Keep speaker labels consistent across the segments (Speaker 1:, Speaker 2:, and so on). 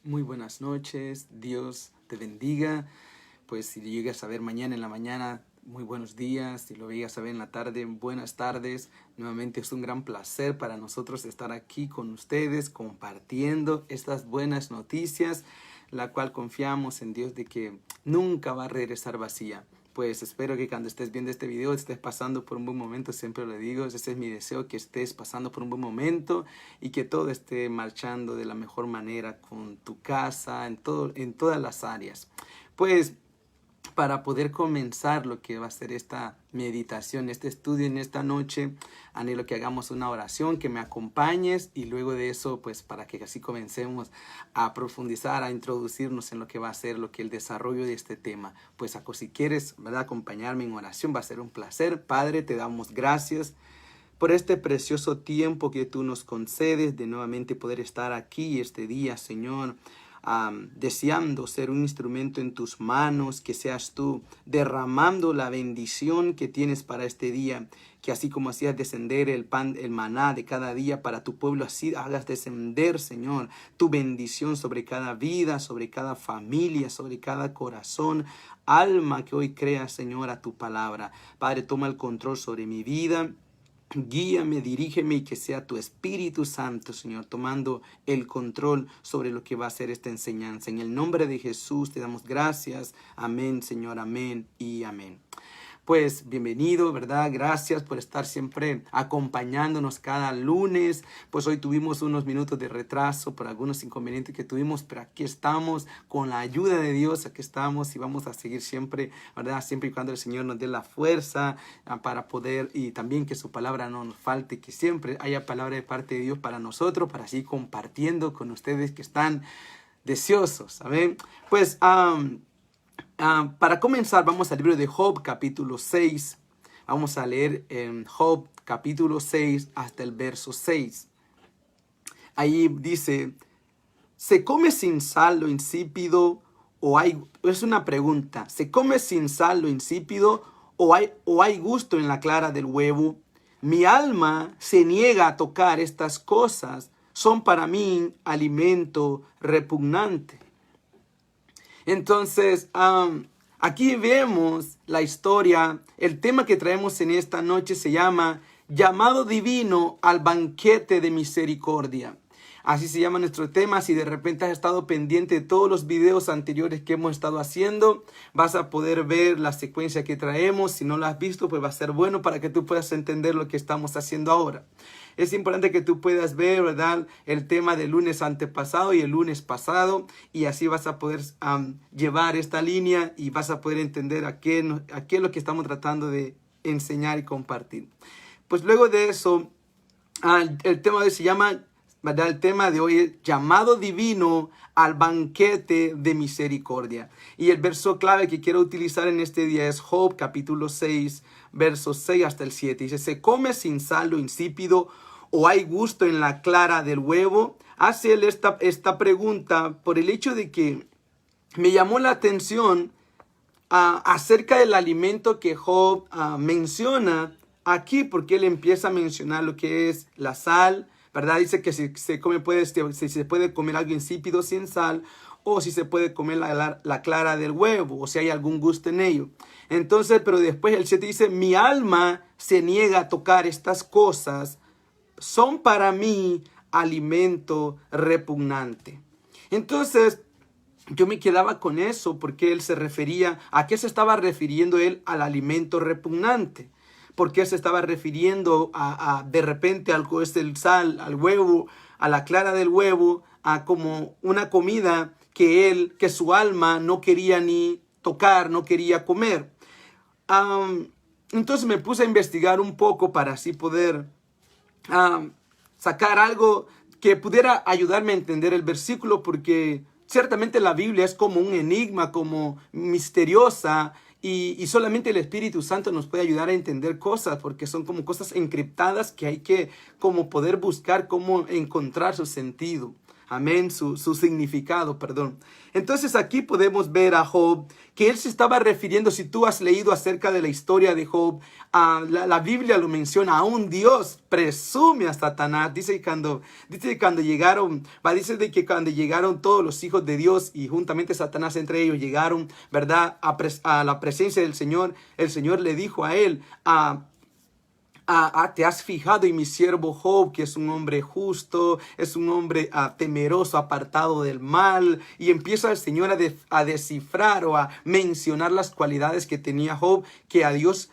Speaker 1: Muy buenas noches, Dios te bendiga. Pues si llegas a ver mañana en la mañana, muy buenos días. Si lo llegas a ver en la tarde, buenas tardes. Nuevamente es un gran placer para nosotros estar aquí con ustedes, compartiendo estas buenas noticias, la cual confiamos en Dios de que nunca va a regresar vacía. Pues espero que cuando estés viendo este video estés pasando por un buen momento, siempre lo digo, ese es mi deseo, que estés pasando por un buen momento y que todo esté marchando de la mejor manera con tu casa, en todas las áreas. Pues para poder comenzar lo que va a ser esta meditación, este estudio en esta noche, anhelo que hagamos una oración, que me acompañes y luego de eso, pues para que así comencemos a profundizar, a introducirnos en lo que va a ser el desarrollo de este tema. Pues si quieres, ¿verdad?, acompañarme en oración, va a ser un placer. Padre, te damos gracias por este precioso tiempo que tú nos concedes de nuevamente poder estar aquí este día, Señor. Deseando ser un instrumento en tus manos, que seas tú derramando la bendición que tienes para este día, que así como hacías descender el pan, el maná de cada día para tu pueblo, así hagas descender, Señor, tu bendición sobre cada vida, sobre cada familia, sobre cada corazón, alma que hoy crea, Señor, a tu palabra. Padre, toma el control sobre mi vida. Guíame, dirígeme y que sea tu Espíritu Santo, Señor, tomando el control sobre lo que va a ser esta enseñanza. En el nombre de Jesús te damos gracias. Amén, Señor, amén y amén. Pues bienvenido, ¿verdad? Gracias por estar siempre acompañándonos cada lunes. Pues hoy tuvimos unos minutos de retraso por algunos inconvenientes que tuvimos, pero aquí estamos con la ayuda de Dios, aquí estamos y vamos a seguir siempre, ¿verdad? Siempre y cuando el Señor nos dé la fuerza para poder, y también que su palabra no nos falte, que siempre haya palabra de parte de Dios para nosotros, para seguir compartiendo con ustedes que están deseosos. Amén. Pues para comenzar, vamos al libro de Job, capítulo 6. Vamos a leer en Job, capítulo 6, hasta el verso 6. Ahí dice, ¿se come sin sal lo insípido o hay? Es una pregunta. ¿Se come sin sal lo insípido o hay gusto en la clara del huevo? Mi alma se niega a tocar estas cosas. Son para mí alimento repugnante. Entonces, aquí vemos la historia. El tema que traemos en esta noche se llama Llamado Divino al Banquete de Misericordia. Así se llama nuestro tema. Si de repente has estado pendiente de todos los videos anteriores que hemos estado haciendo, vas a poder ver la secuencia que traemos. Si no lo has visto, pues va a ser bueno para que tú puedas entender lo que estamos haciendo ahora. Es importante que tú puedas ver, ¿verdad?, el tema del lunes antepasado y el lunes pasado, y así vas a poder llevar esta línea y vas a poder entender a qué es lo que estamos tratando de enseñar y compartir. Pues luego de eso, el tema de hoy se llama, ¿verdad?, el tema de hoy es Llamado Divino al Banquete de Misericordia. Y el verso clave que quiero utilizar en este día es Job, capítulo 6, versos 6 hasta el 7. Dice, ¿se come sin sal lo insípido o hay gusto en la clara del huevo? Hace él esta pregunta por el hecho de que me llamó la atención acerca del alimento que Job menciona aquí, porque él empieza a mencionar lo que es la sal, ¿verdad? Dice que si se puede comer algo insípido sin sal, o si se puede comer la clara del huevo, o si hay algún gusto en ello. Entonces, pero después el 7 dice, mi alma se niega a tocar estas cosas, son para mí alimento repugnante. Entonces, yo me quedaba con eso, porque él se refería, ¿a qué se estaba refiriendo él al alimento repugnante? Porque se estaba refiriendo de repente al sal, al huevo, a la clara del huevo, a como una comida que su alma no quería ni tocar, no quería comer. Entonces me puse a investigar un poco para así poder sacar algo que pudiera ayudarme a entender el versículo, porque ciertamente la Biblia es como un enigma, como misteriosa, y solamente el Espíritu Santo nos puede ayudar a entender cosas, porque son como cosas encriptadas que hay que como poder buscar cómo encontrar su sentido. Amén, su significado, perdón. Entonces aquí podemos ver a Job, que él se estaba refiriendo, si tú has leído acerca de la historia de Job, la Biblia lo menciona, aún Dios presume a Satanás. Dice que cuando llegaron, dice de que cuando llegaron todos los hijos de Dios y juntamente Satanás entre ellos llegaron, ¿verdad? A la presencia del Señor, el Señor le dijo a él, te has fijado en mi siervo Job, que es un hombre justo, es un hombre temeroso, apartado del mal. Y empieza el Señor a descifrar o a mencionar las cualidades que tenía Job, que a Dios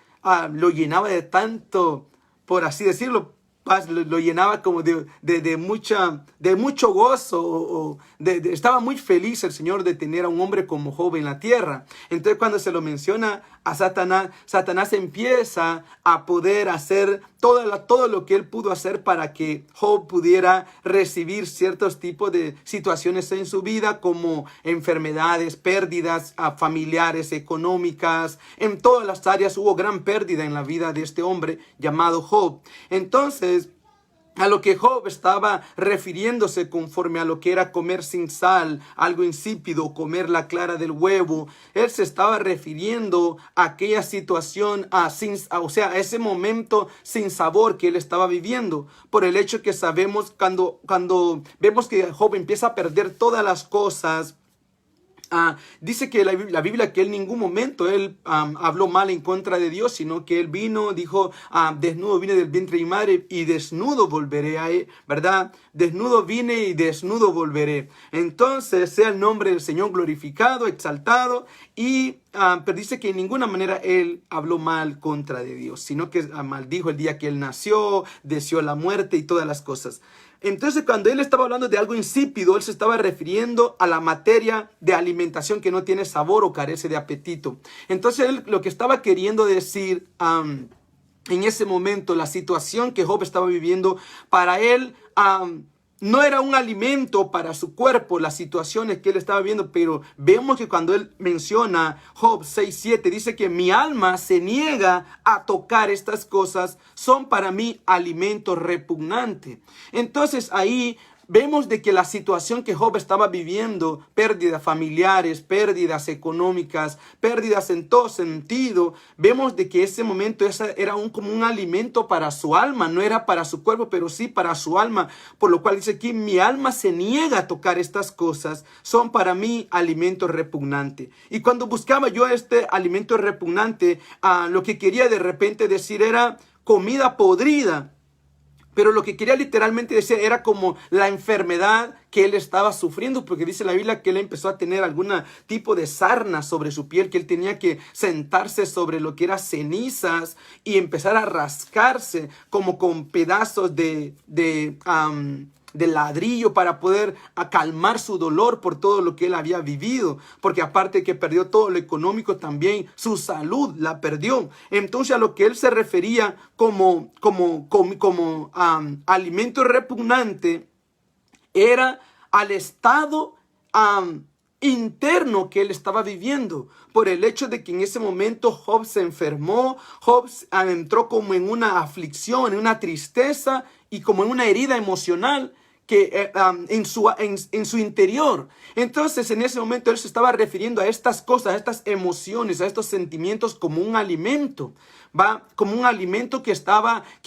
Speaker 1: lo llenaba de tanto, por así decirlo, paz, lo llenaba como de mucho gozo, estaba muy feliz el Señor de tener a un hombre como Job en la tierra. Entonces cuando se lo menciona a Satanás empieza a poder hacer todo lo que él pudo hacer para que Job pudiera recibir ciertos tipos de situaciones en su vida, como enfermedades, pérdidas familiares, económicas. En todas las áreas hubo gran pérdida en la vida de este hombre llamado Job. Entonces, a lo que Job estaba refiriéndose conforme a lo que era comer sin sal, algo insípido, comer la clara del huevo. Él se estaba refiriendo a aquella situación, a ese momento sin sabor que él estaba viviendo. Por el hecho que sabemos, cuando vemos que Job empieza a perder todas las cosas, dice que la Biblia que en ningún momento él habló mal en contra de Dios, sino que él dijo, desnudo vine del vientre de mi madre y desnudo volveré a él, ¿verdad? Desnudo vine y desnudo volveré. Entonces sea el nombre del Señor glorificado, exaltado, pero dice que en ninguna manera él habló mal contra de Dios, sino que maldijo el día que él nació, deseó la muerte y todas las cosas. Entonces, cuando él estaba hablando de algo insípido, él se estaba refiriendo a la materia de alimentación que no tiene sabor o carece de apetito. Entonces, él lo que estaba queriendo decir en ese momento, la situación que Job estaba viviendo, para él no era un alimento para su cuerpo, las situaciones que él estaba viendo, pero vemos que cuando él menciona Job 6:7, dice que mi alma se niega a tocar estas cosas, son para mí alimento repugnante. Entonces ahí vemos de que la situación que Job estaba viviendo, pérdidas familiares, pérdidas económicas, pérdidas en todo sentido, vemos de que ese momento era como un alimento para su alma, no era para su cuerpo, pero sí para su alma, por lo cual dice aquí, mi alma se niega a tocar estas cosas, son para mí alimento repugnante. Y cuando buscaba yo este alimento repugnante, lo que quería de repente decir era comida podrida. Pero lo que quería literalmente decir era como la enfermedad que él estaba sufriendo, porque dice la Biblia que él empezó a tener algún tipo de sarna sobre su piel, que él tenía que sentarse sobre lo que eran cenizas y empezar a rascarse como con pedazos de ladrillo para poder calmar su dolor por todo lo que él había vivido, porque aparte de que perdió todo lo económico, también su salud la perdió. Entonces a lo que él se refería como alimento repugnante era al estado interno que él estaba viviendo, por el hecho de que en ese momento Job se enfermó. Job entró como en una aflicción, en una tristeza y como en una herida emocional que en su interior. Entonces en ese momento él se estaba refiriendo a estas cosas, a estas emociones, a estos sentimientos como un alimento, como un alimento que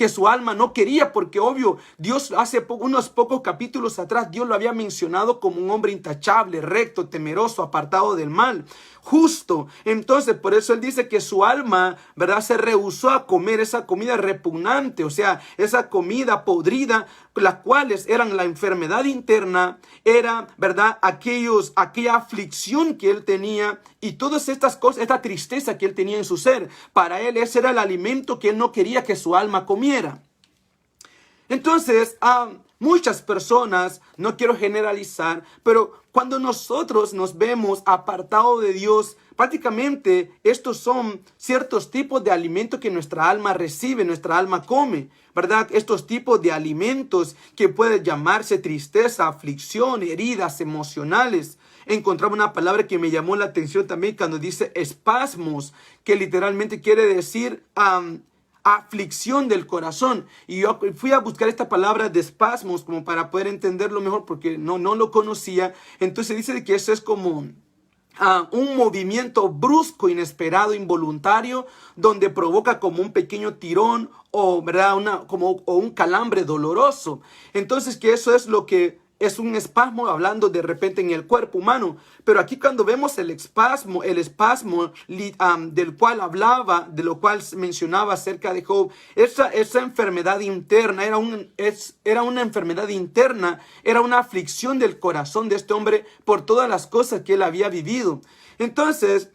Speaker 1: su alma no quería, porque obvio, Dios unos pocos capítulos atrás, Dios lo había mencionado como un hombre intachable, recto, temeroso, apartado del mal, justo. Entonces por eso él dice que su alma, ¿verdad?, se rehusó a comer esa comida repugnante, o sea, esa comida podrida, las cuales eran la enfermedad interna, era, ¿verdad?, aquella aflicción que él tenía y todas estas cosas, esta tristeza que él tenía en su ser. Para él ese era el alimento que él no quería que su alma comiera. Entonces, muchas personas, no quiero generalizar, pero cuando nosotros nos vemos apartados de Dios, prácticamente estos son ciertos tipos de alimentos que nuestra alma recibe, nuestra alma come, ¿verdad? Estos tipos de alimentos que pueden llamarse tristeza, aflicción, heridas emocionales. Encontraba una palabra que me llamó la atención también cuando dice espasmos, que literalmente quiere decir aflicción del corazón. Y yo fui a buscar esta palabra de espasmos como para poder entenderlo mejor porque no lo conocía. Entonces dice que eso es como un movimiento brusco, inesperado, involuntario, donde provoca como un pequeño tirón o, ¿verdad? O un calambre doloroso. Entonces que eso es lo que es un espasmo hablando de repente en el cuerpo humano. Pero aquí cuando vemos el espasmo del cual hablaba, de lo cual mencionaba acerca de Job, esa enfermedad interna era una enfermedad interna, era una aflicción del corazón de este hombre por todas las cosas que él había vivido. Entonces,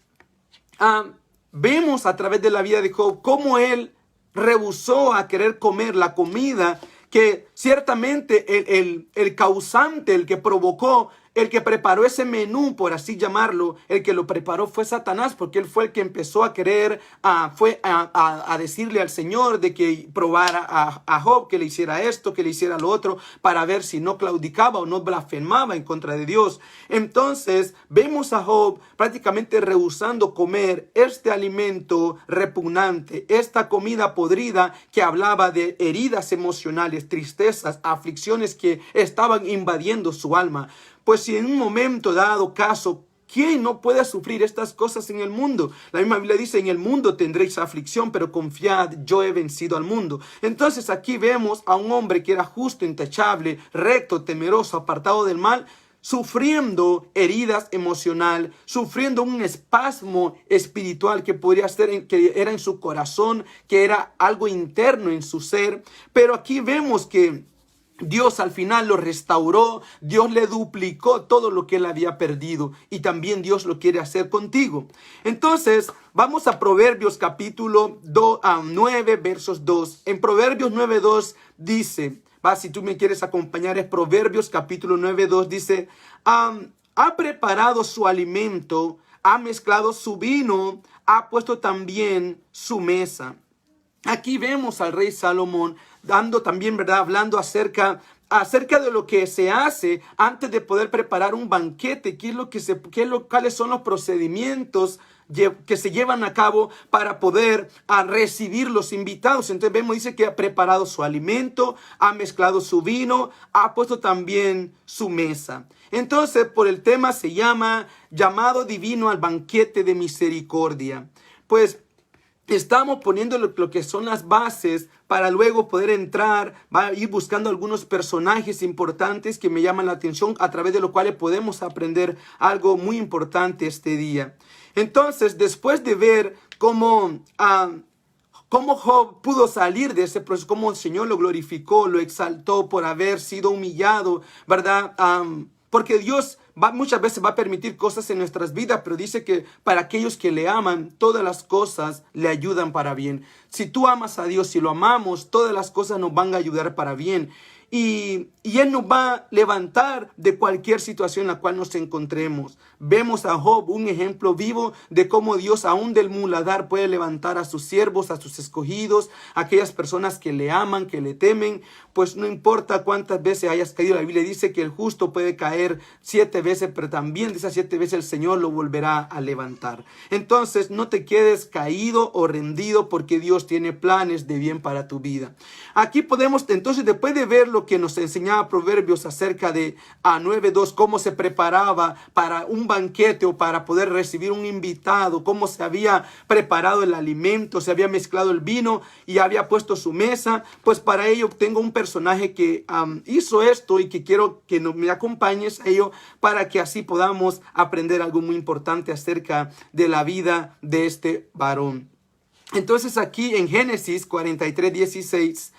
Speaker 1: vemos a través de la vida de Job cómo él rehusó a querer comer la comida que ciertamente el causante, el que provocó, el que preparó ese menú, por así llamarlo, el que lo preparó fue Satanás, porque él fue el que empezó a querer, a decirle al Señor de que probara a Job, que le hiciera esto, que le hiciera lo otro, para ver si no claudicaba o no blasfemaba en contra de Dios. Entonces vemos a Job prácticamente rehusando comer este alimento repugnante, esta comida podrida que hablaba de heridas emocionales, tristezas, aflicciones que estaban invadiendo su alma. Pues si en un momento dado caso, ¿quién no puede sufrir estas cosas en el mundo? La misma Biblia dice, en el mundo tendréis aflicción, pero confiad, yo he vencido al mundo. Entonces aquí vemos a un hombre que era justo, intachable, recto, temeroso, apartado del mal, sufriendo heridas emocionales, sufriendo un espasmo espiritual que podría ser, que era en su corazón, que era algo interno en su ser. Pero aquí vemos que Dios al final lo restauró, Dios le duplicó todo lo que él había perdido y también Dios lo quiere hacer contigo. Entonces, vamos a Proverbios capítulo 9, versos 2. En Proverbios 9:2 dice, si tú me quieres acompañar, es Proverbios capítulo 9:2, dice, ha preparado su alimento, ha mezclado su vino, ha puesto también su mesa. Aquí vemos al rey Salomón dando también, ¿verdad? Hablando acerca de lo que se hace antes de poder preparar un banquete, cuáles son los procedimientos que se llevan a cabo para poder recibir los invitados. Entonces dice que ha preparado su alimento, ha mezclado su vino, ha puesto también su mesa. Entonces, por el tema se llama llamado divino al banquete de misericordia. Pues estamos poniendo lo que son las bases para luego poder entrar, va a ir buscando algunos personajes importantes que me llaman la atención, a través de los cuales podemos aprender algo muy importante este día. Entonces, después de ver cómo Job pudo salir de ese proceso, cómo el Señor lo glorificó, lo exaltó por haber sido humillado, ¿verdad? Porque Dios muchas veces va a permitir cosas en nuestras vidas, pero dice que para aquellos que le aman, todas las cosas le ayudan para bien. Si tú amas a Dios, si lo amamos, todas las cosas nos van a ayudar para bien. Y Él nos va a levantar de cualquier situación en la cual nos encontremos. Vemos a Job, un ejemplo vivo de cómo Dios aún del muladar puede levantar a sus siervos, a sus escogidos, a aquellas personas que le aman, que le temen. Pues no importa cuántas veces hayas caído, la Biblia dice que el justo puede caer 7 veces, pero también de esas 7 veces el Señor lo volverá a levantar. Entonces no te quedes caído o rendido, porque Dios tiene planes de bien para tu vida. Aquí podemos, entonces, después de ver lo que nos enseñaba Proverbios acerca de 9:2, cómo se preparaba para un banquete o para poder recibir un invitado, cómo se había preparado el alimento, se había mezclado el vino y había puesto su mesa, pues para ello tengo un personaje que hizo esto y que quiero que me acompañes a ello para que así podamos aprender algo muy importante acerca de la vida de este varón. Entonces aquí en Génesis 43:16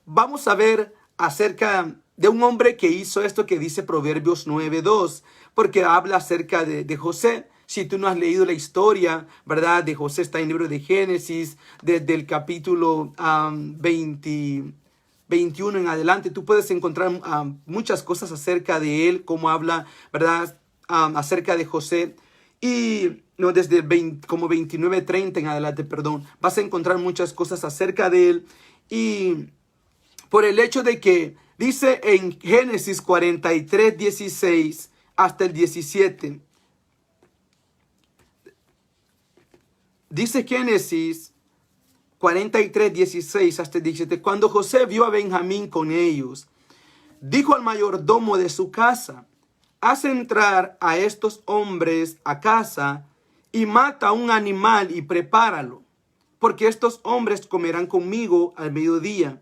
Speaker 1: vamos a ver acerca de un hombre que hizo esto que dice Proverbios 9:2, porque habla acerca de José. Si tú no has leído la historia, ¿verdad?, de José, está en el libro de Génesis, desde el capítulo 21 en adelante, tú puedes encontrar muchas cosas acerca de él, cómo habla, ¿verdad?, acerca de José. Y no, desde como 29:30 en adelante, perdón, vas a encontrar muchas cosas acerca de él. Y por el hecho de que dice en Génesis 43:16 hasta el 17. Dice Génesis 43:16 hasta 17. Cuando José vio a Benjamín con ellos, dijo al mayordomo de su casa: haz entrar a estos hombres a casa y mata un animal y prepáralo, porque estos hombres comerán conmigo al mediodía.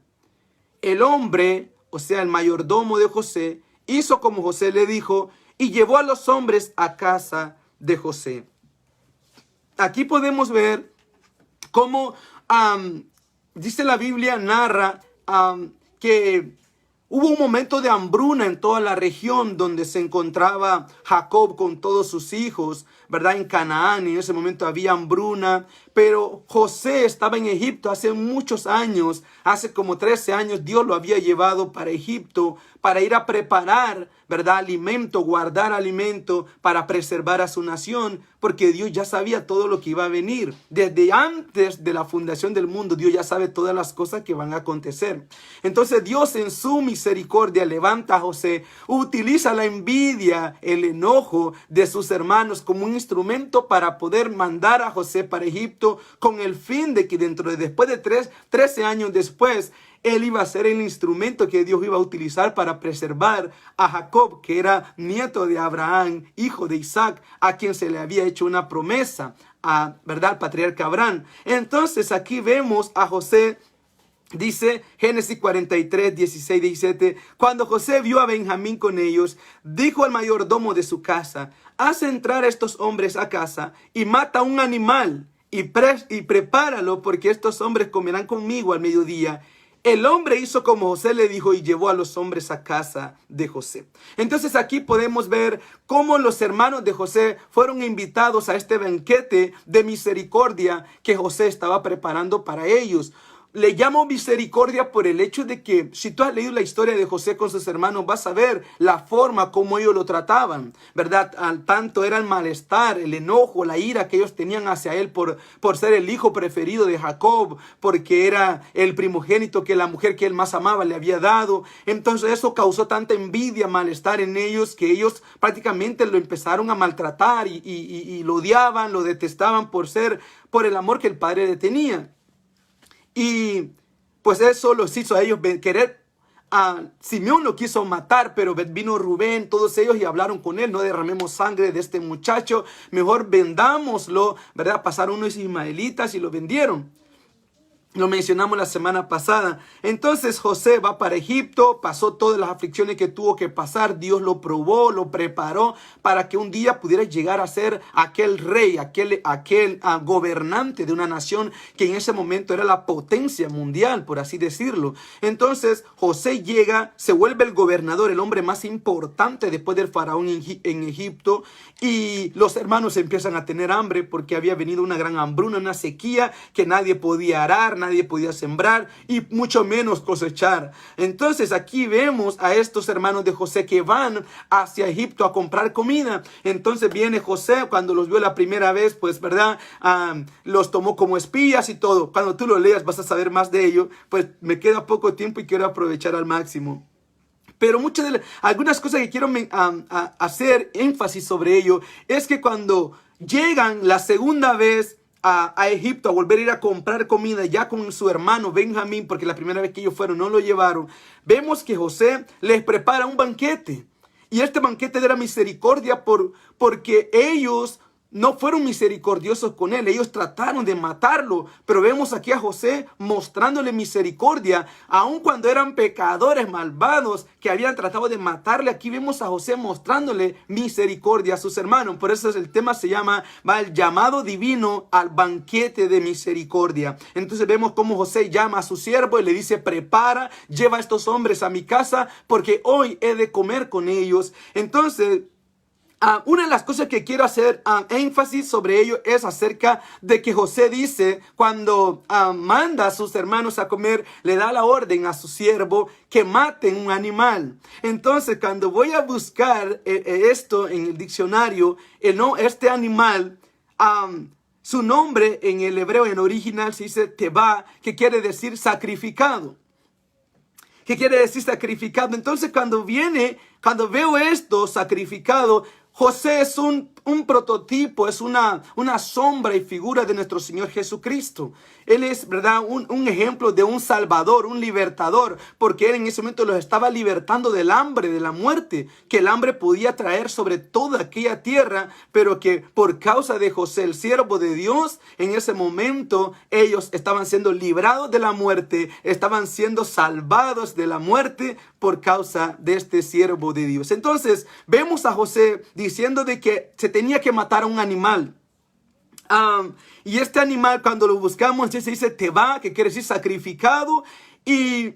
Speaker 1: El hombre, o sea, el mayordomo de José, hizo como José le dijo y llevó a los hombres a casa de José. Aquí podemos ver cómo dice la Biblia, narra que hubo un momento de hambruna en toda la región donde se encontraba Jacob con todos sus hijos, ¿verdad? En Canaán, en ese momento había hambruna, pero José estaba en Egipto hace muchos años, hace como 13 años, Dios lo había llevado para Egipto para ir a preparar, ¿verdad? Alimento, guardar alimento para preservar a su nación, porque Dios ya sabía todo lo que iba a venir. Desde antes de la fundación del mundo, Dios ya sabe todas las cosas que van a acontecer. Entonces Dios en su misericordia levanta a José, utiliza la envidia, el enojo de sus hermanos como un instrumento para poder mandar a José para Egipto, con el fin de que después de 13 años después, él iba a ser el instrumento que Dios iba a utilizar para preservar a Jacob, que era nieto de Abraham, hijo de Isaac, a quien se le había hecho una promesa, ¿verdad? Al patriarca Abraham. Entonces aquí vemos a José. Dice Génesis 43:16-17, cuando José vio a Benjamín con ellos, dijo al mayordomo de su casa: haz entrar a estos hombres a casa y mata un animal y prepáralo, porque estos hombres comerán conmigo al mediodía. El hombre hizo como José le dijo y llevó a los hombres a casa de José. Entonces aquí podemos ver cómo los hermanos de José fueron invitados a este banquete de misericordia que José estaba preparando para ellos. Le llamo misericordia por el hecho de que si tú has leído la historia de José con sus hermanos, vas a ver la forma como ellos lo trataban, ¿verdad? Al tanto era el malestar, el enojo, la ira que ellos tenían hacia él por ser el hijo preferido de Jacob, porque era el primogénito que la mujer que él más amaba le había dado. Entonces eso causó tanta envidia, malestar en ellos, que ellos prácticamente lo empezaron a maltratar y lo odiaban, lo detestaban por el amor que el padre le tenía. Y pues eso los hizo a ellos querer. Simeón lo quiso matar, pero vino Rubén, todos ellos, y hablaron con él: no derramemos sangre de este muchacho, mejor vendámoslo, ¿verdad? Pasaron unos ismaelitas y lo vendieron. Lo mencionamos la semana pasada. Entonces José va para Egipto, pasó todas las aflicciones que tuvo que pasar. Dios lo probó, lo preparó para que un día pudiera llegar a ser aquel rey, aquel gobernante de una nación que en ese momento era la potencia mundial, por así decirlo. Entonces José llega, se vuelve el gobernador, el hombre más importante después del faraón en Egipto, y los hermanos empiezan a tener hambre porque había venido una gran hambruna, una sequía que nadie podía arar, nadie podía sembrar y mucho menos cosechar. Entonces aquí vemos a estos hermanos de José que van hacia Egipto a comprar comida. Entonces viene José, cuando los vio la primera vez, pues verdad, los tomó como espías y todo. Cuando tú lo leas vas a saber más de ello. Pues me queda poco tiempo y quiero aprovechar al máximo. Pero algunas cosas que quiero hacer énfasis sobre ello es que cuando llegan la segunda vez a Egipto, a volver a ir a comprar comida ya con su hermano Benjamín, porque la primera vez que ellos fueron no lo llevaron, vemos que José les prepara un banquete. Y este banquete era misericordia porque ellos no fueron misericordiosos con él. Ellos trataron de matarlo. Pero vemos aquí a José mostrándole misericordia. Aun cuando eran pecadores malvados que habían tratado de matarle, aquí vemos a José mostrándole misericordia a sus hermanos. Por eso el tema se llama el llamado divino al banquete de misericordia. Entonces vemos cómo José llama a su siervo y le dice: prepara, lleva a estos hombres a mi casa porque hoy he de comer con ellos. Entonces una de las cosas que quiero hacer énfasis sobre ello es acerca de que José dice, cuando manda a sus hermanos a comer, le da la orden a su siervo que maten un animal. Entonces, cuando voy a buscar esto en el diccionario, este animal, su nombre en el hebreo, en original, se dice teba, que quiere decir sacrificado. ¿Qué quiere decir sacrificado? Entonces, cuando viene Cuando veo esto sacrificado, José es un prototipo, es una sombra y figura de nuestro Señor Jesucristo. Él es, ¿verdad?, un ejemplo de un salvador, un libertador, porque él en ese momento los estaba libertando del hambre, de la muerte, que el hambre podía traer sobre toda aquella tierra, pero que por causa de José, el siervo de Dios, en ese momento ellos estaban siendo librados de la muerte, estaban siendo salvados de la muerte por causa de este siervo de Dios. Entonces, vemos a José diciendo de que se tenía que matar a un animal. Y este animal, cuando lo buscamos, se dice teba, que quiere decir sacrificado. Y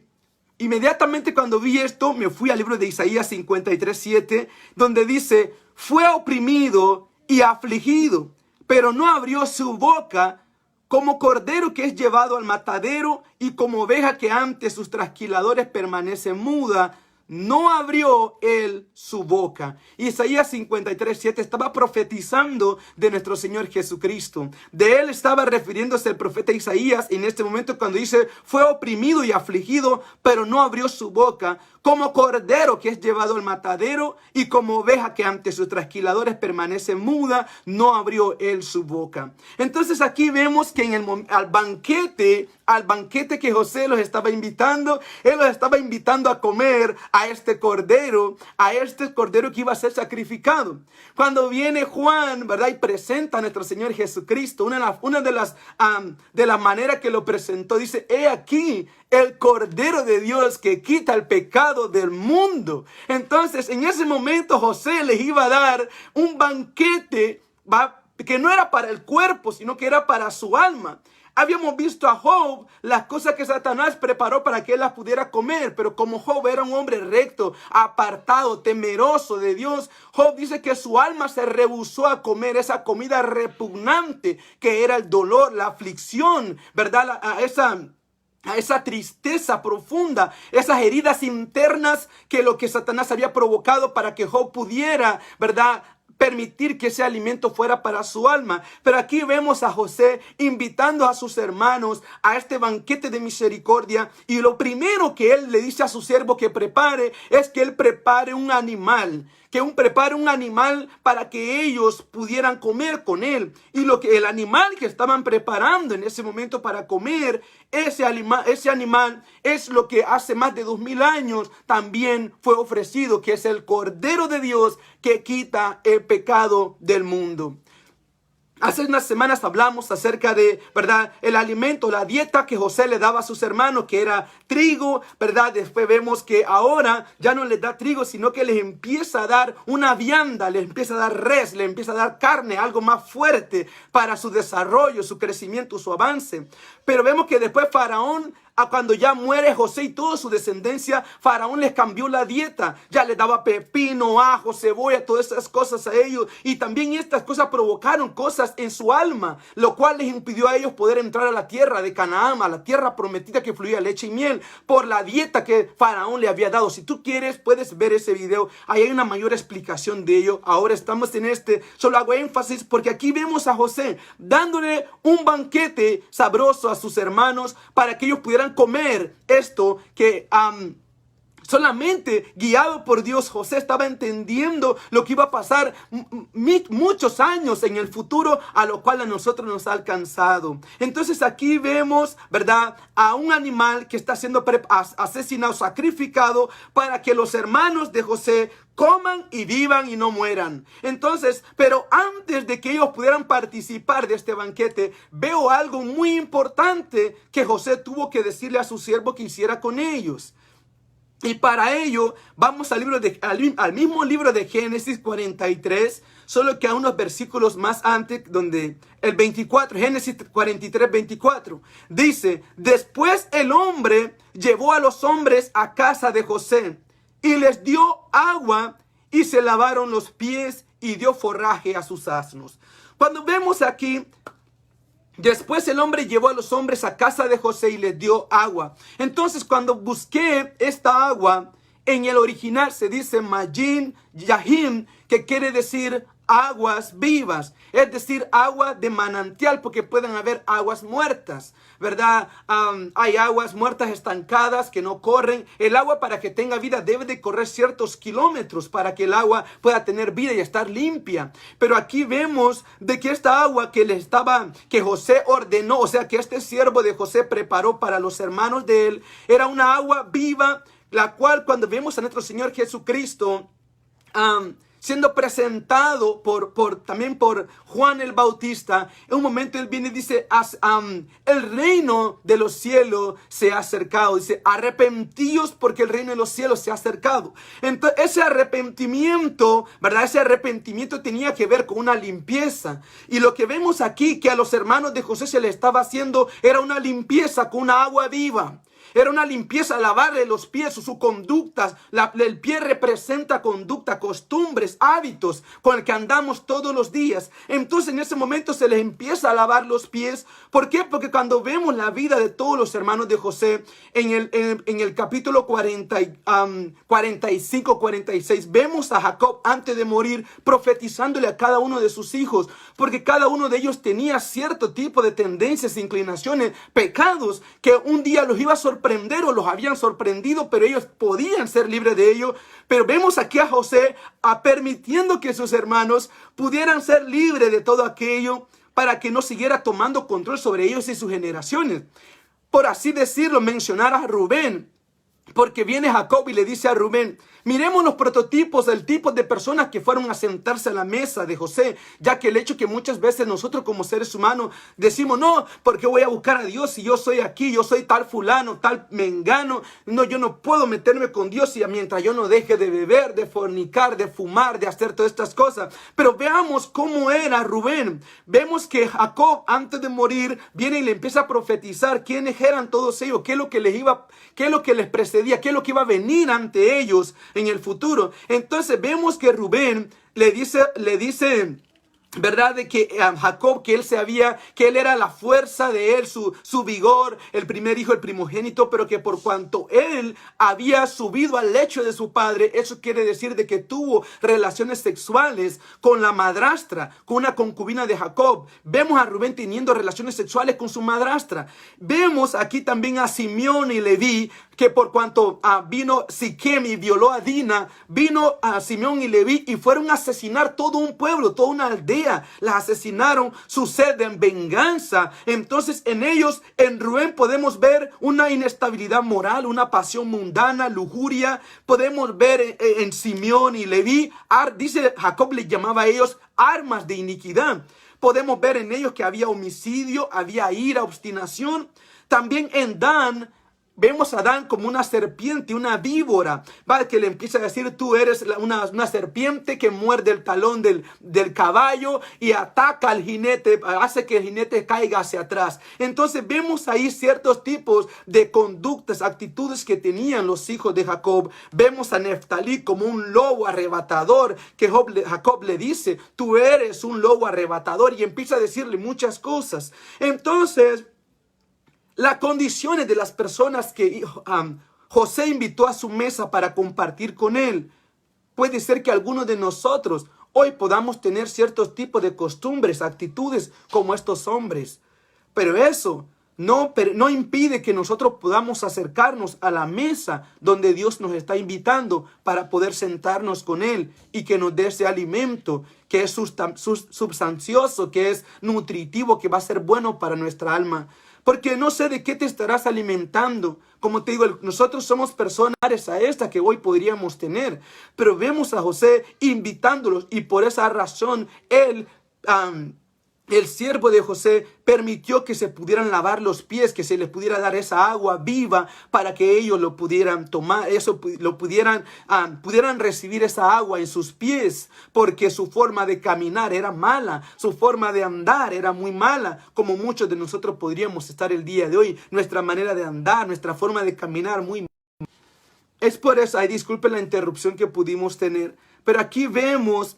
Speaker 1: inmediatamente cuando vi esto, me fui al libro de Isaías 53:7, donde dice, fue oprimido y afligido, pero no abrió su boca, como cordero que es llevado al matadero, y como oveja que ante sus trasquiladores permanece muda, no abrió él su boca. Isaías 53:7 estaba profetizando de nuestro Señor Jesucristo. De él estaba refiriéndose el profeta Isaías en este momento cuando dice, fue oprimido y afligido, pero no abrió su boca, como cordero que es llevado al matadero, y como oveja que ante sus trasquiladores permanece muda, no abrió él su boca. Entonces aquí vemos que al banquete que José los estaba invitando, él los estaba invitando a comer a este cordero que iba a ser sacrificado. Cuando viene Juan, ¿verdad?, y presenta a nuestro Señor Jesucristo, una de las maneras que lo presentó, dice, he aquí el Cordero de Dios que quita el pecado del mundo. Entonces, en ese momento José les iba a dar un banquete, que no era para el cuerpo, sino que era para su alma. Habíamos visto a Job, las cosas que Satanás preparó para que él las pudiera comer. Pero como Job era un hombre recto, apartado, temeroso de Dios, Job dice que su alma se rehusó a comer esa comida repugnante que era el dolor, la aflicción, ¿verdad? A esa tristeza profunda, esas heridas internas que lo que Satanás había provocado para que Job pudiera, ¿verdad?, permitir que ese alimento fuera para su alma. Pero aquí vemos a José invitando a sus hermanos a este banquete de misericordia, y lo primero que él le dice a su siervo que prepare es que él prepare un animal, prepare un animal para que ellos pudieran comer con él. Y el animal que estaban preparando en ese momento para comer, ese animal es lo que hace más de 2000 años también fue ofrecido, que es el Cordero de Dios que quita el pecado del mundo. Hace unas semanas hablamos acerca de, ¿verdad?, el alimento, la dieta que José le daba a sus hermanos, que era trigo, ¿verdad? Después vemos que ahora ya no les da trigo, sino que les empieza a dar una vianda, les empieza a dar res, les empieza a dar carne, algo más fuerte para su desarrollo, su crecimiento, su avance. Pero vemos que después Faraón, cuando ya muere José y toda su descendencia, Faraón les cambió la dieta. Ya les daba pepino, ajo, cebolla, todas esas cosas a ellos. Y también estas cosas provocaron cosas en su alma, lo cual les impidió a ellos poder entrar a la tierra de Canaán, a la tierra prometida que fluía leche y miel, por la dieta que Faraón le había dado. Si tú quieres, puedes ver ese video. Ahí hay una mayor explicación de ello. Ahora estamos en solo hago énfasis porque aquí vemos a José dándole un banquete sabroso a sus hermanos para que ellos pudieran comer esto que solamente guiado por Dios, José estaba entendiendo lo que iba a pasar muchos años en el futuro, a lo cual a nosotros nos ha alcanzado. Entonces aquí vemos, ¿verdad?, a un animal que está siendo asesinado, sacrificado, para que los hermanos de José coman y vivan y no mueran. Entonces, pero antes de que ellos pudieran participar de este banquete, veo algo muy importante que José tuvo que decirle a su siervo que hiciera con ellos. Y para ello vamos al mismo libro de Génesis 43, solo que a unos versículos más antes, donde el 24, Génesis 43, 24, dice: después el hombre llevó a los hombres a casa de José y les dio agua y se lavaron los pies y dio forraje a sus asnos. Cuando vemos aquí, después el hombre llevó a los hombres a casa de José y les dio agua. Entonces, cuando busqué esta agua, en el original se dice Majin Yahim, que quiere decir aguas vivas, es decir, agua de manantial, porque pueden haber aguas muertas, ¿verdad? Hay aguas muertas estancadas que no corren. El agua, para que tenga vida, debe de correr ciertos kilómetros para que el agua pueda tener vida y estar limpia. Pero aquí vemos de que esta agua que José ordenó, o sea, que este siervo de José preparó para los hermanos de él, era una agua viva, la cual, cuando vemos a nuestro Señor Jesucristo siendo presentado también por Juan el Bautista, en un momento él viene y dice, el reino de los cielos se ha acercado. Dice, arrepentíos porque el reino de los cielos se ha acercado. Entonces, ese arrepentimiento, ¿verdad? Ese arrepentimiento tenía que ver con una limpieza. Y lo que vemos aquí, que a los hermanos de José se le estaba haciendo, era una limpieza con una agua viva. Era una limpieza, lavarle los pies, su conducta. El pie representa conducta, costumbres, hábitos con el que andamos todos los días. Entonces en ese momento se les empieza a lavar los pies. ¿Por qué? Porque cuando vemos la vida de todos los hermanos de José, en el capítulo 45, 46, vemos a Jacob antes de morir profetizándole a cada uno de sus hijos. Porque cada uno de ellos tenía cierto tipo de tendencias, inclinaciones, pecados que un día los iba a sorprender o los habían sorprendido, pero ellos podían ser libres de ello. Pero vemos aquí a José permitiendo que sus hermanos pudieran ser libres de todo aquello para que no siguiera tomando control sobre ellos y sus generaciones. Por así decirlo, mencionar a Rubén, porque viene Jacob y le dice a Rubén, miremos los prototipos del tipo de personas que fueron a sentarse a la mesa de José, ya que el hecho que muchas veces nosotros como seres humanos decimos, no, porque voy a buscar a Dios si yo soy aquí, yo soy tal fulano, tal mengano, no, yo no puedo meterme con Dios mientras yo no deje de beber, de fornicar, de fumar, de hacer todas estas cosas. Pero veamos cómo era Rubén. Vemos que Jacob antes de morir viene y le empieza a profetizar quiénes eran todos ellos, qué es lo que les precedía, qué es lo que iba a venir ante ellos en el futuro. Entonces vemos que Rubén le dice, ¿verdad? De que Jacob, que él era la fuerza de él, su vigor, el primer hijo, el primogénito, pero que por cuanto él había subido al lecho de su padre, eso quiere decir de que tuvo relaciones sexuales con la madrastra, con una concubina de Jacob. Vemos a Rubén teniendo relaciones sexuales con su madrastra. Vemos aquí también a Simeón y Leví, que por cuanto vino Siquem y violó a Dina, vino a Simeón y Leví y fueron a asesinar todo un pueblo, toda una aldea. Las asesinaron, su sed de venganza. Entonces en ellos, en Rubén, podemos ver una inestabilidad moral, una pasión mundana, lujuria. Podemos ver en Simeón y Leví, dice Jacob, les llamaba a ellos armas de iniquidad. Podemos ver en ellos que había homicidio, había ira, obstinación. También en Dan, vemos a Dan como una serpiente, una víbora, ¿vale? Que le empieza a decir, tú eres una serpiente que muerde el talón del caballo y ataca al jinete, hace que el jinete caiga hacia atrás. Entonces vemos ahí ciertos tipos de conductas, actitudes que tenían los hijos de Jacob. Vemos a Neftalí como un lobo arrebatador, que Jacob le dice, tú eres un lobo arrebatador, y empieza a decirle muchas cosas. Entonces, las condiciones de las personas que José invitó a su mesa para compartir con él. Puede ser que algunos de nosotros hoy podamos tener ciertos tipos de costumbres, actitudes como estos hombres. Pero eso no impide que nosotros podamos acercarnos a la mesa donde Dios nos está invitando para poder sentarnos con Él y que nos dé ese alimento que es sustancioso, que es nutritivo, que va a ser bueno para nuestra alma. Porque no sé de qué te estarás alimentando. Como te digo, nosotros somos personas a esta que hoy podríamos tener. Pero vemos a José invitándolos, y por esa razón el siervo de José permitió que se pudieran lavar los pies, que se les pudiera dar esa agua viva para que ellos lo pudieran tomar, pudieran recibir esa agua en sus pies, porque su forma de caminar era mala, su forma de andar era muy mala, como muchos de nosotros podríamos estar el día de hoy. Nuestra manera de andar, nuestra forma de caminar muy mala. Es por eso, disculpen la interrupción que pudimos tener, pero aquí vemos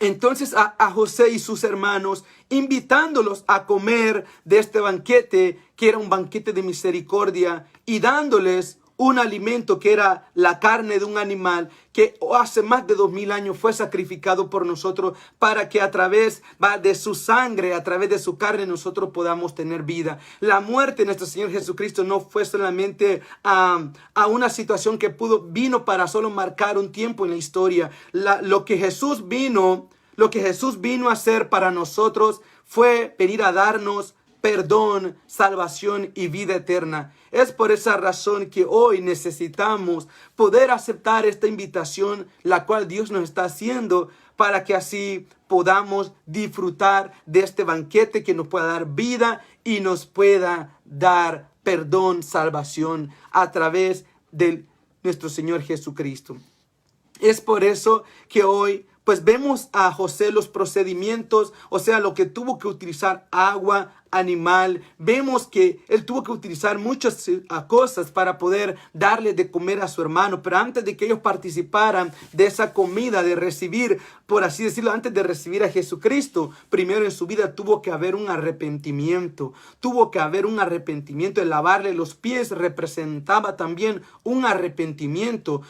Speaker 1: entonces a José y sus hermanos invitándolos a comer de este banquete, que era un banquete de misericordia, y dándoles un alimento que era la carne de un animal que hace más de 2000 años fue sacrificado por nosotros para que a través de su sangre, a través de su carne, nosotros podamos tener vida. La muerte de nuestro Señor Jesucristo no fue solamente a una situación que vino para solo marcar un tiempo en la historia. Lo que Jesús vino a hacer para nosotros fue venir a darnos perdón, salvación y vida eterna. Es por esa razón que hoy necesitamos poder aceptar esta invitación, la cual Dios nos está haciendo, para que así podamos disfrutar de este banquete que nos pueda dar vida y nos pueda dar perdón, salvación a través de nuestro Señor Jesucristo. Es por eso que hoy pues vemos a José los procedimientos, o sea, lo que tuvo que utilizar agua, animal. Vemos que él tuvo que utilizar muchas cosas para poder darle de comer a su hermano. Pero antes de que ellos participaran de esa comida, de recibir, por así decirlo, antes de recibir a Jesucristo, primero en su vida tuvo que haber un arrepentimiento. Tuvo que haber un arrepentimiento. El lavarle los pies representaba también un arrepentimiento,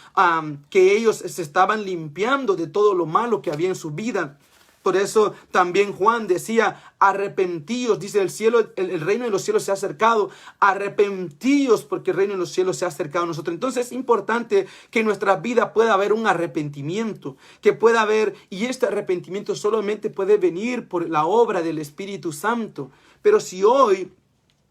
Speaker 1: que ellos se estaban limpiando de todo lo malo que había en su vida. Por eso también Juan decía, arrepentíos, dice el reino de los cielos se ha acercado, arrepentíos porque el reino de los cielos se ha acercado a nosotros. Entonces es importante que en nuestra vida pueda haber un arrepentimiento, que pueda haber, y este arrepentimiento solamente puede venir por la obra del Espíritu Santo. Pero si hoy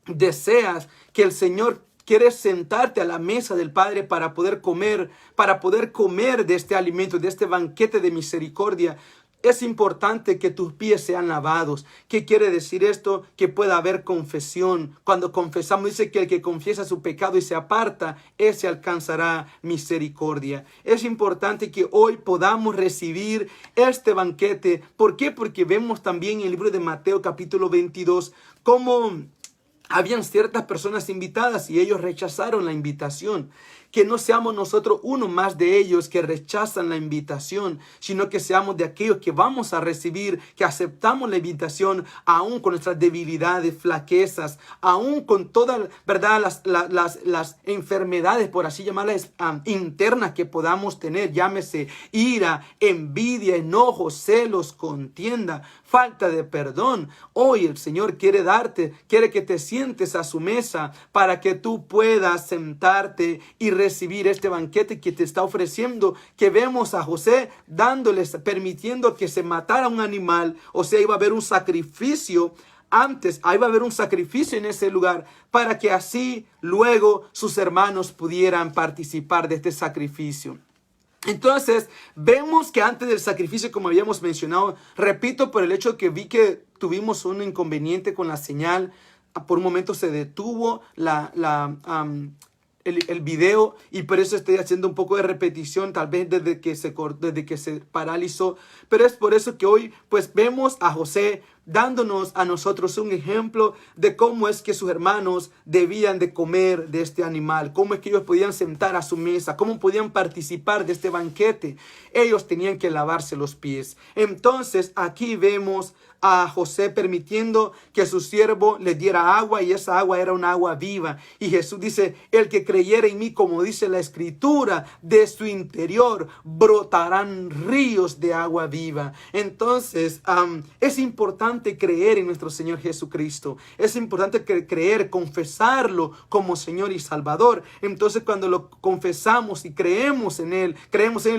Speaker 1: deseas que el Señor quieres sentarte a la mesa del Padre para poder comer de este alimento, de este banquete de misericordia, es importante que tus pies sean lavados. ¿Qué quiere decir esto? Que pueda haber confesión. Cuando confesamos, dice que el que confiesa su pecado y se aparta, ese alcanzará misericordia. Es importante que hoy podamos recibir este banquete. ¿Por qué? Porque vemos también en el libro de Mateo capítulo 22 cómo habían ciertas personas invitadas y ellos rechazaron la invitación. Que no seamos nosotros uno más de ellos que rechazan la invitación, sino que seamos de aquellos que vamos a recibir, que aceptamos la invitación, aún con nuestras debilidades, flaquezas, aún con todas, ¿verdad?, las enfermedades, por así llamarlas, internas que podamos tener. Llámese ira, envidia, enojo, celos, contienda, falta de perdón. Hoy el Señor quiere que te sientes a su mesa para que tú puedas sentarte y recibir este banquete que te está ofreciendo, que vemos a José permitiendo que se matara un animal. O sea, iba a haber un sacrificio antes, ahí va a haber un sacrificio en ese lugar para que así luego sus hermanos pudieran participar de este sacrificio. Entonces, vemos que antes del sacrificio, como habíamos mencionado, repito, por el hecho que vi que tuvimos un inconveniente con la señal, por un momento se detuvo el video y por eso estoy haciendo un poco de repetición, tal vez desde que se paralizó. Pero es por eso que hoy pues vemos a José dándonos a nosotros un ejemplo de cómo es que sus hermanos debían de comer de este animal, cómo es que ellos podían sentar a su mesa, cómo podían participar de este banquete. Ellos tenían que lavarse los pies. Entonces aquí vemos a José permitiendo que su siervo le diera agua, y esa agua era una agua viva. Y Jesús dice, el que creyere en mí, como dice la Escritura, de su interior brotarán ríos de agua viva. Entonces es importante creer en nuestro Señor Jesucristo. Es importante creer, confesarlo como Señor y Salvador. Entonces cuando lo confesamos y creemos en Él,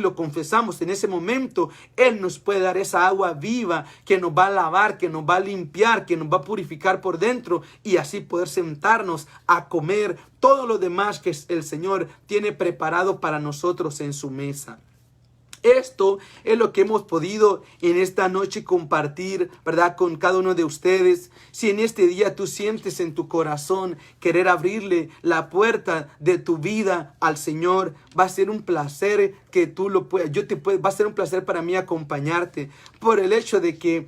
Speaker 1: lo confesamos, en ese momento Él nos puede dar esa agua viva que nos va a lavar, que nos va a limpiar, que nos va a purificar por dentro, y así poder sentarnos a comer todo lo demás que el Señor tiene preparado para nosotros en su mesa. Esto es lo que hemos podido en esta noche compartir, ¿verdad?, con cada uno de ustedes. Si en este día tú sientes en tu corazón querer abrirle la puerta de tu vida al Señor, va a ser un placer que tú lo puedas. Va a ser un placer para mí acompañarte, por el hecho de que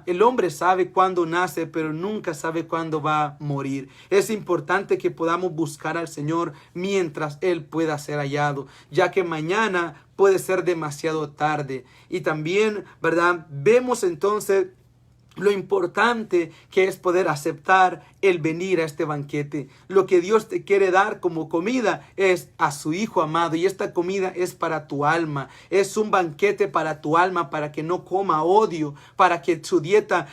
Speaker 1: el hombre sabe cuándo nace, pero nunca sabe cuándo va a morir. Es importante que podamos buscar al Señor mientras Él pueda ser hallado, ya que mañana puede ser demasiado tarde. Y también, ¿verdad?, vemos entonces lo importante que es poder aceptar el venir a este banquete. Lo que Dios te quiere dar como comida es a su Hijo amado, y esta comida es para tu alma. Es un banquete para tu alma, para que no coma odio, para que su dieta,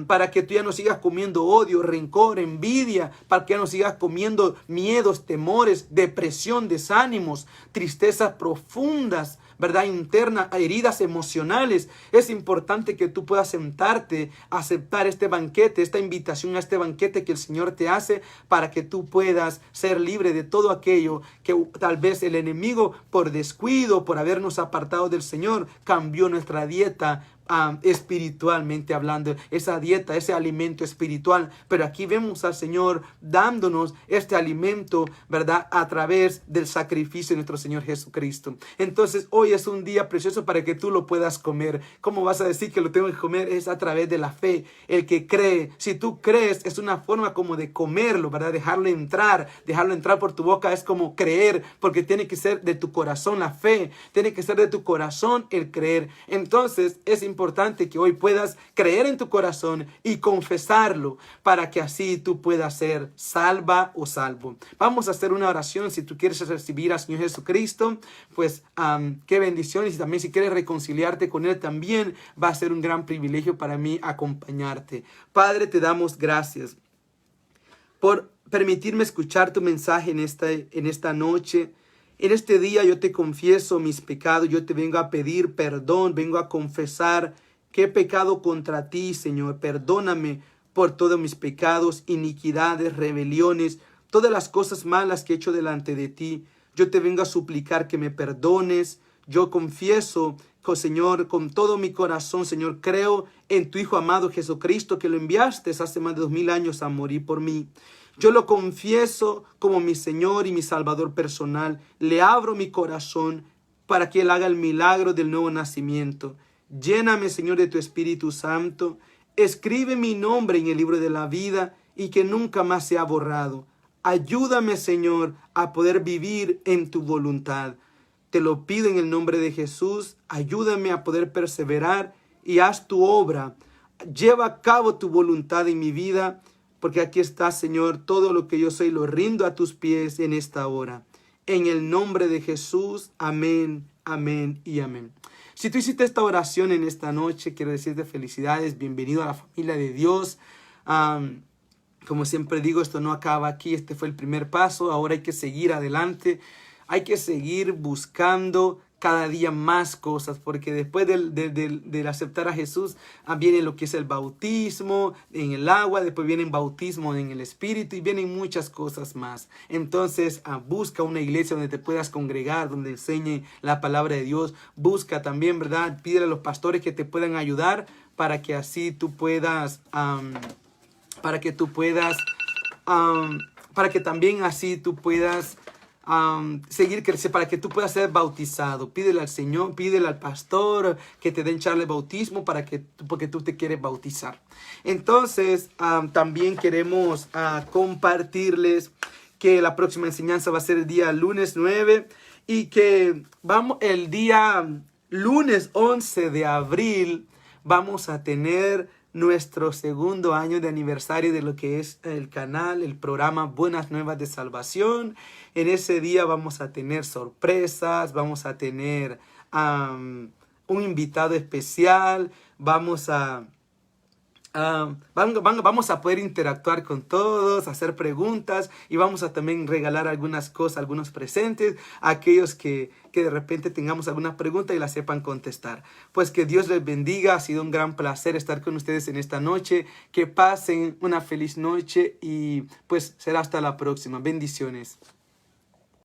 Speaker 1: para que tú ya no sigas comiendo odio, rencor, envidia, para que ya no sigas comiendo miedos, temores, depresión, desánimos, tristezas profundas, ¿verdad? Interna, heridas emocionales. Es importante que tú puedas sentarte, aceptar este banquete, esta invitación a este banquete que el Señor te hace, para que tú puedas ser libre de todo aquello que tal vez el enemigo, por descuido, por habernos apartado del Señor, cambió nuestra dieta espiritualmente hablando, esa dieta, ese alimento espiritual. Pero aquí vemos al Señor dándonos este alimento, ¿verdad? A través del sacrificio de nuestro Señor Jesucristo. Entonces hoy es un día precioso para que tú lo puedas comer. ¿Cómo vas a decir que lo tengo que comer? Es a través de la fe. El que cree, si tú crees, es una forma como de comerlo, ¿verdad? Dejarlo entrar por tu boca es como creer, porque tiene que ser de tu corazón la fe, tiene que ser de tu corazón el creer. Entonces es importante que hoy puedas creer en tu corazón y confesarlo, para que así tú puedas ser salva o salvo. Vamos a hacer una oración. Si tú quieres recibir al Señor Jesucristo, pues qué bendición. Y también si quieres reconciliarte con Él, también va a ser un gran privilegio para mí acompañarte. Padre, te damos gracias por permitirme escuchar tu mensaje en esta noche. En este día yo te confieso mis pecados, yo te vengo a pedir perdón, vengo a confesar que he pecado contra ti, Señor. Perdóname por todos mis pecados, iniquidades, rebeliones, todas las cosas malas que he hecho delante de ti. Yo te vengo a suplicar que me perdones. Yo confieso, Señor, con todo mi corazón, Señor, creo en tu Hijo amado Jesucristo, que lo enviaste hace más de 2000 años a morir por mí. Yo lo confieso como mi Señor y mi Salvador personal. Le abro mi corazón para que Él haga el milagro del nuevo nacimiento. Lléname, Señor, de tu Espíritu Santo. Escribe mi nombre en el libro de la vida y que nunca más sea borrado. Ayúdame, Señor, a poder vivir en tu voluntad. Te lo pido en el nombre de Jesús. Ayúdame a poder perseverar y haz tu obra. Lleva a cabo tu voluntad en mi vida. Porque aquí está, Señor, todo lo que yo soy lo rindo a tus pies en esta hora. En el nombre de Jesús, amén, amén y amén. Si tú hiciste esta oración en esta noche, quiero decirte felicidades, bienvenido a la familia de Dios. Como siempre digo, esto no acaba aquí, este fue el primer paso, ahora hay que seguir adelante, hay que seguir buscando cada día más cosas, porque después del aceptar a Jesús viene lo que es el bautismo en el agua, después viene el bautismo en el Espíritu y vienen muchas cosas más. Entonces busca una iglesia donde te puedas congregar, donde enseñe la palabra de Dios. Busca también, ¿verdad? Pídele a los pastores que te puedan ayudar para que así tú puedas, para que también así tú puedas seguir creciendo, para que tú puedas ser bautizado. Pídele al Señor, pídele al pastor que te den charla de bautismo porque tú te quieres bautizar. Entonces también queremos compartirles que la próxima enseñanza va a ser el día lunes 9 y que el día lunes 11 de abril vamos a tener nuestro segundo año de aniversario de lo que es el canal, el programa Buenas Nuevas de Salvación. En ese día vamos a tener sorpresas, vamos a tener un invitado especial, vamos a poder interactuar con todos, hacer preguntas y vamos a también regalar algunas cosas, algunos presentes a aquellos que de repente tengamos alguna pregunta y la sepan contestar. Pues que Dios les bendiga, ha sido un gran placer estar con ustedes en esta noche, que pasen una feliz noche y pues será hasta la próxima. Bendiciones.